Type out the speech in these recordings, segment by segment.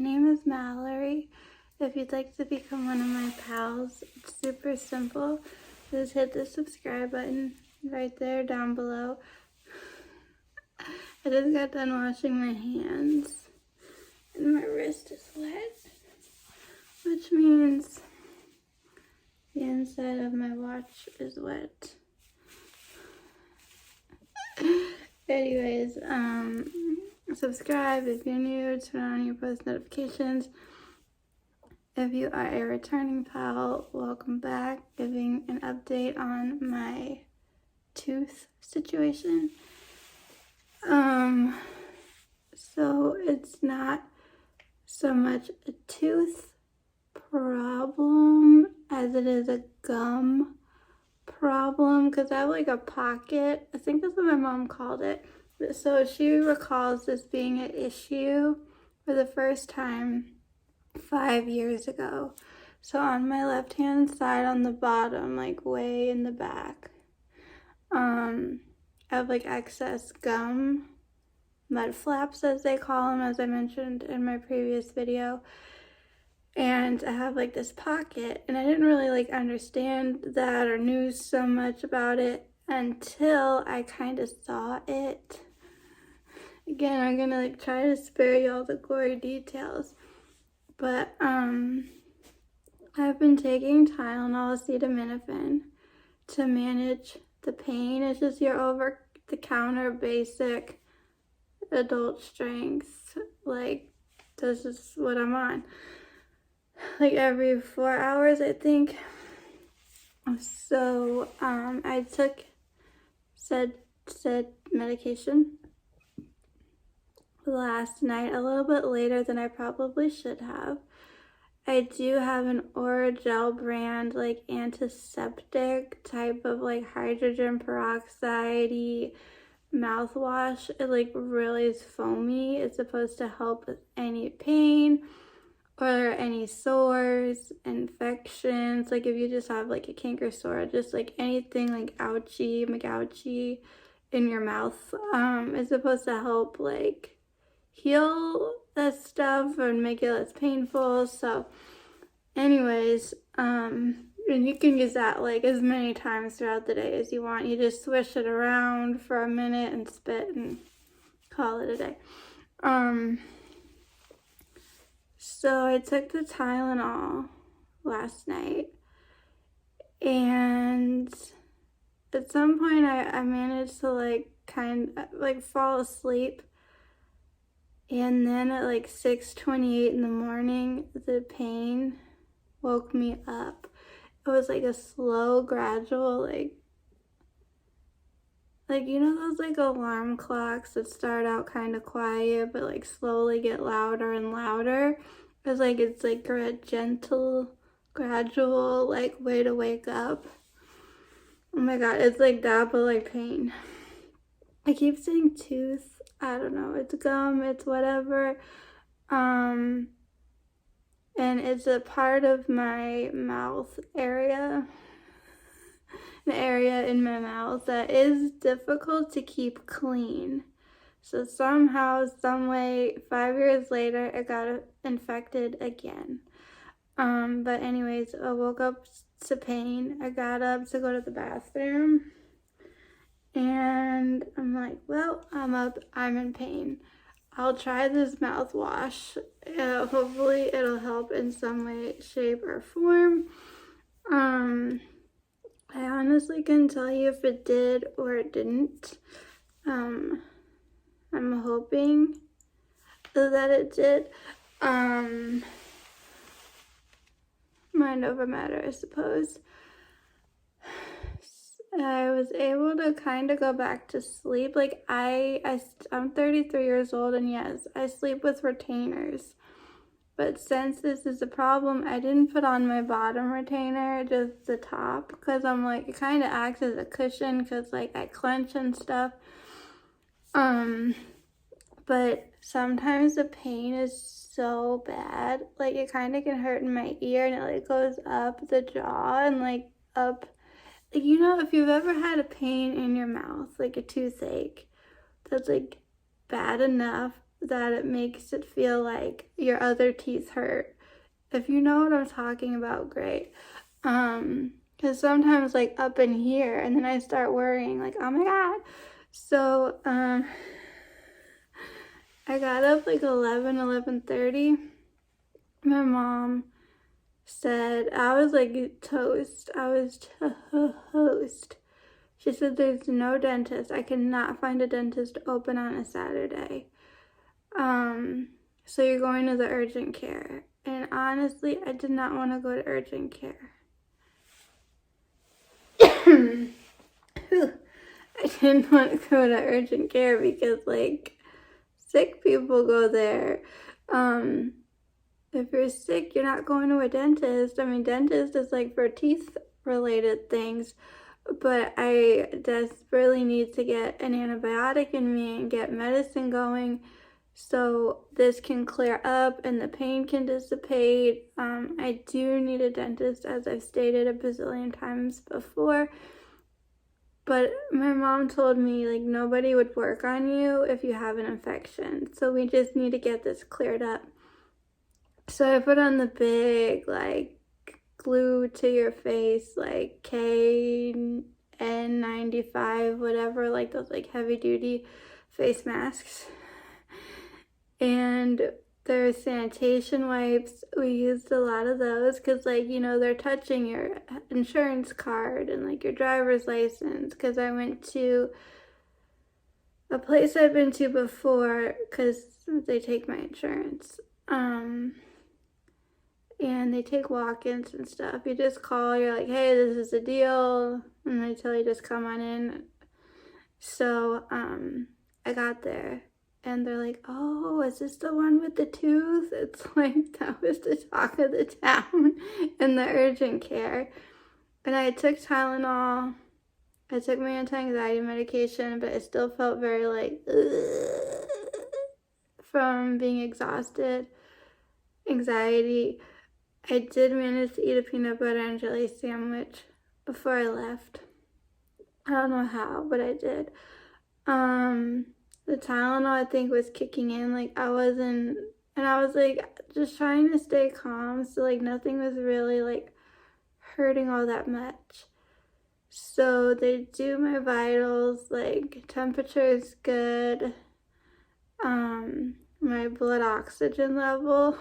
name is Mallory. If you'd like to become one of my pals, it's super simple. Just hit the subscribe button right there down below. I just got done washing my hands and my wrist is wet, which means the inside of my watch is wet. Anyways, subscribe if you're new, turn on your post notifications. If you are a returning pal, welcome back. Giving an update on my tooth situation. So it's not so much a tooth problem as it is a gum problem, because I have like a pocket. I think that's what my mom called it. So she recalls this being an issue for the first time 5 years ago. So on my left hand side on the bottom, like way in the back, I have like excess gum, mud flaps as they call them, as I mentioned in my previous video. And I have like this pocket, and I didn't really like understand that or knew so much about it until I kind of saw it. Again, I'm gonna like try to spare you all the gory details, but I've been taking Tylenol, acetaminophen to manage the pain. It's just your over-the-counter basic adult strength. Like, this is what I'm on. Like every 4 hours, I think. So I took said medication last night, a little bit later than I probably should have. I do have an Oragel brand, like antiseptic type of like hydrogen peroxide mouthwash. It like really is foamy. It's supposed to help with any pain or any sores, infections. Like if you just have like a canker sore, just like anything like ouchy, McOuchy in your mouth, is supposed to help like heal that stuff and make it less painful. So anyways, and you can use that like as many times throughout the day as you want. You just swish it around for a minute and spit and call it a day. So I took the Tylenol last night, and at some point I managed to like fall asleep, and then at like 6:28 in the morning, the pain woke me up. It was like a slow, gradual, like you know those like alarm clocks that start out kind of quiet but like slowly get louder and louder? It's like a gentle, gradual like way to wake up. Oh my god, it's like that but like pain. I keep saying tooth. I don't know. It's gum. It's whatever. And it's a part of my mouth area. An area in my mouth that is difficult to keep clean. So somehow, some way, 5 years later, it got infected again. But anyways, I woke up to pain. I got up to go to the bathroom, and I'm like, well, I'm up, I'm in pain. I'll try this mouthwash. Hopefully it'll help in some way, shape, or form. I honestly couldn't tell you if it did or it didn't. I'm hoping that it did. Mind over matter, I suppose. I was able to kind of go back to sleep. Like I'm 33 years old, and yes, I sleep with retainers. But since this is a problem, I didn't put on my bottom retainer, just the top, because I'm like, it kind of acts as a cushion because like I clench and stuff. But sometimes the pain is so bad, like it kind of can hurt in my ear, and it like goes up the jaw and like up, like, you know, if you've ever had a pain in your mouth, like a toothache, that's like bad enough that it makes it feel like your other teeth hurt. If you know what I'm talking about, great. Because sometimes like up in here, and then I start worrying like, oh my God. So, I got up like 11:30. My mom said, I was like toast. I was toast. She said, there's no dentist. I cannot find a dentist open on a Saturday. So you're going to the urgent care. And honestly, I did not want to go to urgent care. I didn't want to go to urgent care because like sick people go there. If you're sick, you're not going to a dentist. I mean, dentist is like for teeth related things, but I desperately need to get an antibiotic in me and get medicine going so this can clear up and the pain can dissipate. I do need a dentist, as I've stated a bazillion times before. But my mom told me, like, nobody would work on you if you have an infection. So we just need to get this cleared up. So I put on the big, like, glue to your face, like, KN95, whatever, like those, like, heavy-duty face masks. And there's sanitation wipes. We used a lot of those because, like, you know, they're touching your insurance card and, like, your driver's license. Because I went to a place I've been to before because they take my insurance. And they take walk-ins and stuff. You just call, you're like, hey, this is the deal. And they tell you just come on in. So, I got there. And they're like, oh, is this the one with the tooth? It's like, that was the talk of the town in the urgent care. And I took Tylenol. I took my anti-anxiety medication, but I still felt very like, from being exhausted, anxiety. I did manage to eat a peanut butter and jelly sandwich before I left. I don't know how, but I did. The Tylenol, I think, was kicking in. Like, I wasn't, and I was, like, just trying to stay calm. So, like, nothing was really, like, hurting all that much. So, they do my vitals. Like, temperature is good. My blood oxygen level,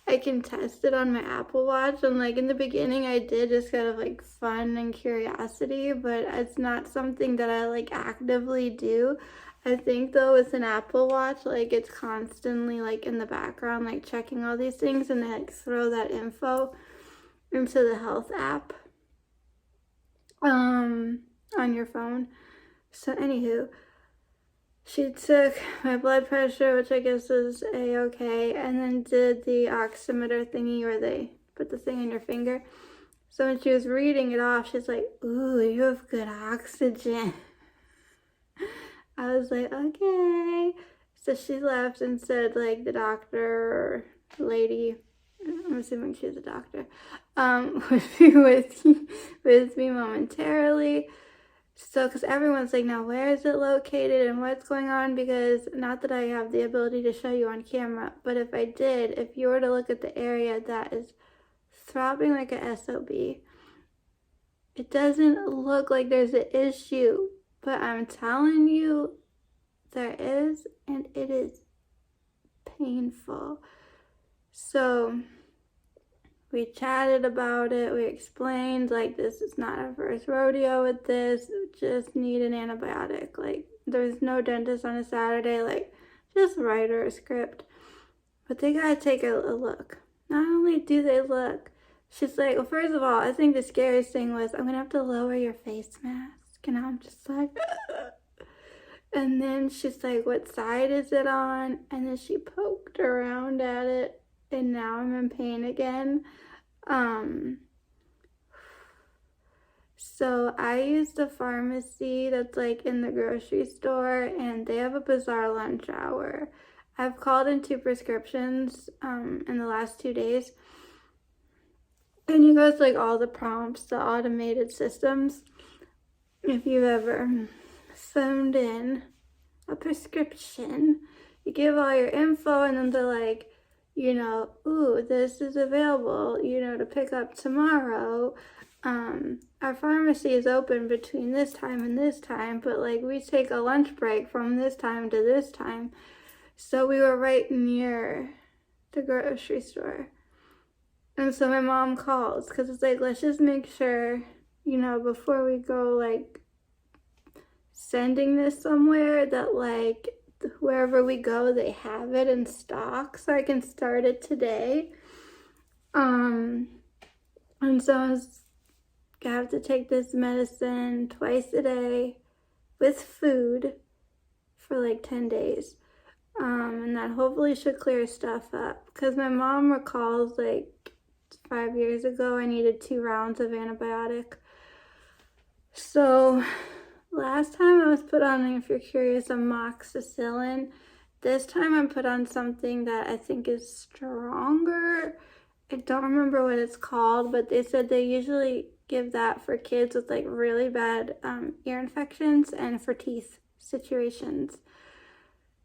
I can test it on my Apple Watch. And, like, in the beginning, I did just kind of, like, fun and curiosity, but it's not something that I, like, actively do. I think, though, with an Apple Watch, like, it's constantly, like, in the background, like, checking all these things, and they, like, throw that info into the health app on your phone. So, anywho, she took my blood pressure, which I guess is A-okay, and then did the oximeter thingy where they put the thing on your finger. So when she was reading it off, she's like, ooh, you have good oxygen. I was like, okay. So she left and said, like, the doctor or lady, I'm assuming she's a doctor, would be with me momentarily. So, because everyone's like, now where is it located and what's going on? Because not that I have the ability to show you on camera, but if I did, if you were to look at the area that is throbbing like a SOB, it doesn't look like there's an issue, but I'm telling you, there is, and it is painful. So, we chatted about it. We explained, like, this is not our first rodeo with this. We just need an antibiotic. Like, there's no dentist on a Saturday. Like, just write her a script. But they gotta take a look. Not only do they look, she's like, well, first of all, I think the scariest thing was, I'm gonna have to lower your face mask. And I'm just like, and then she's like, what side is it on? And then she poked around at it. And now I'm in pain again. So I used a pharmacy that's like in the grocery store, and they have a bizarre lunch hour. I've called in 2 prescriptions in the last 2 days. And you guys, like, all the prompts, the automated systems. If you've ever phoned in a prescription, you give all your info and then they're like, you know, ooh, this is available, you know, to pick up tomorrow. Our pharmacy is open between this time and this time, but like we take a lunch break from this time to this time. So we were right near the grocery store. And so my mom calls because it's like, let's just make sure, you know, before we go like sending this somewhere, that like wherever we go, they have it in stock so I can start it today. And so I was gonna have to take this medicine twice a day with food for like 10 days. And that hopefully should clear stuff up. Because my mom recalls like 5 years ago, I needed 2 rounds of antibiotic. So last time I was put on, if you're curious, amoxicillin. This time I'm put on something that I think is stronger. I don't remember what it's called, but they said they usually give that for kids with like really bad ear infections and for teeth situations.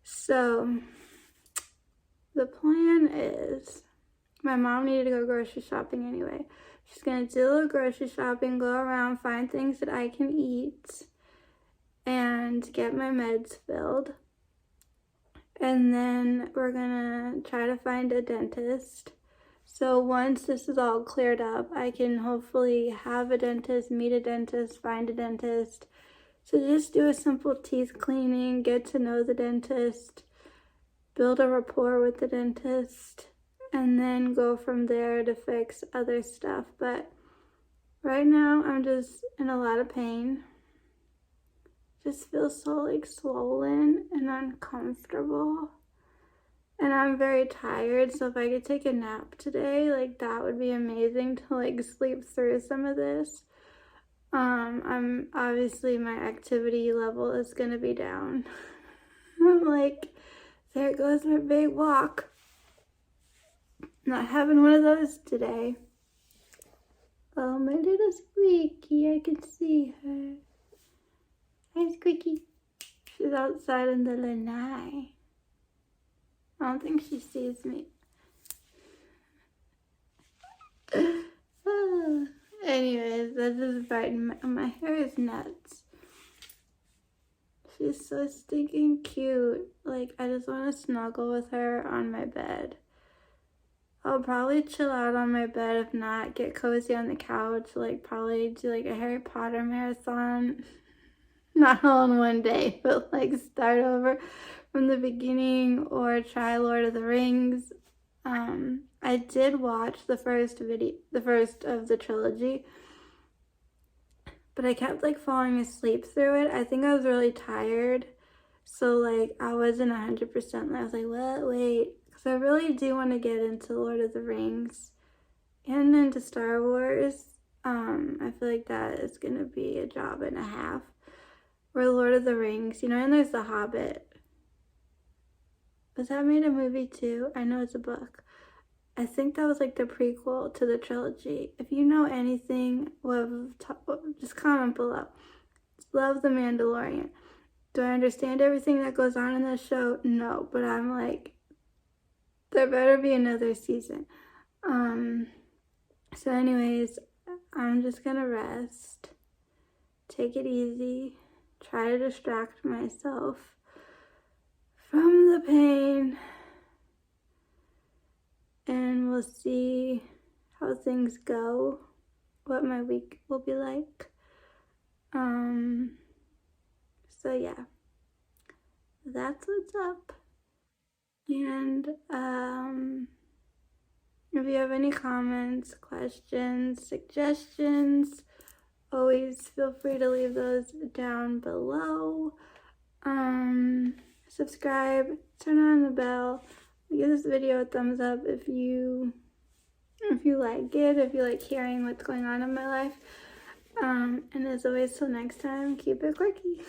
So the plan is, my mom needed to go grocery shopping anyway. She's gonna do a little grocery shopping, go around, find things that I can eat, and get my meds filled. And then we're gonna try to find a dentist. So once this is all cleared up, I can hopefully have a dentist, meet a dentist, find a dentist. So just do a simple teeth cleaning, get to know the dentist, build a rapport with the dentist, and then go from there to fix other stuff. But right now I'm just in a lot of pain. Just feel so like swollen and uncomfortable. And I'm very tired, so if I could take a nap today, like that would be amazing to like sleep through some of this. I'm obviously, my activity level is gonna be down. I'm like, there goes my big walk. Not having one of those today. Oh, my little Squeaky, I can see her. Hi, Squeaky. She's outside in the lanai. I don't think she sees me. Anyways, that just brightened my hair is nuts. She's so stinking cute. Like, I just want to snuggle with her on my bed. I'll probably chill out on my bed. If not, get cozy on the couch. Like, probably do like a Harry Potter marathon. Not all in one day, but like start over from the beginning or try Lord of the Rings. I did watch the first of the trilogy, but I kept like falling asleep through it. I think I was really tired, so like I wasn't 100%. I was like, what? Wait, because I really do want to get into Lord of the Rings and into Star Wars. I feel like that is gonna be a job and a half. Or Lord of the Rings, you know, and there's The Hobbit. Was that made a movie too? I know it's a book. I think that was like the prequel to the trilogy. If you know anything, just comment below. Love The Mandalorian. Do I understand everything that goes on in this show? No, but I'm like, there better be another season. So anyways, I'm just gonna rest. Take it easy. Try to distract myself from the pain, and we'll see how things go, what my week will be like. So yeah, that's what's up. And if you have any comments, questions, suggestions, always feel free to leave those down below. Subscribe, turn on the bell, give this video a thumbs up if you like it, if you like hearing what's going on in my life. And as always, till next time, keep it quirky.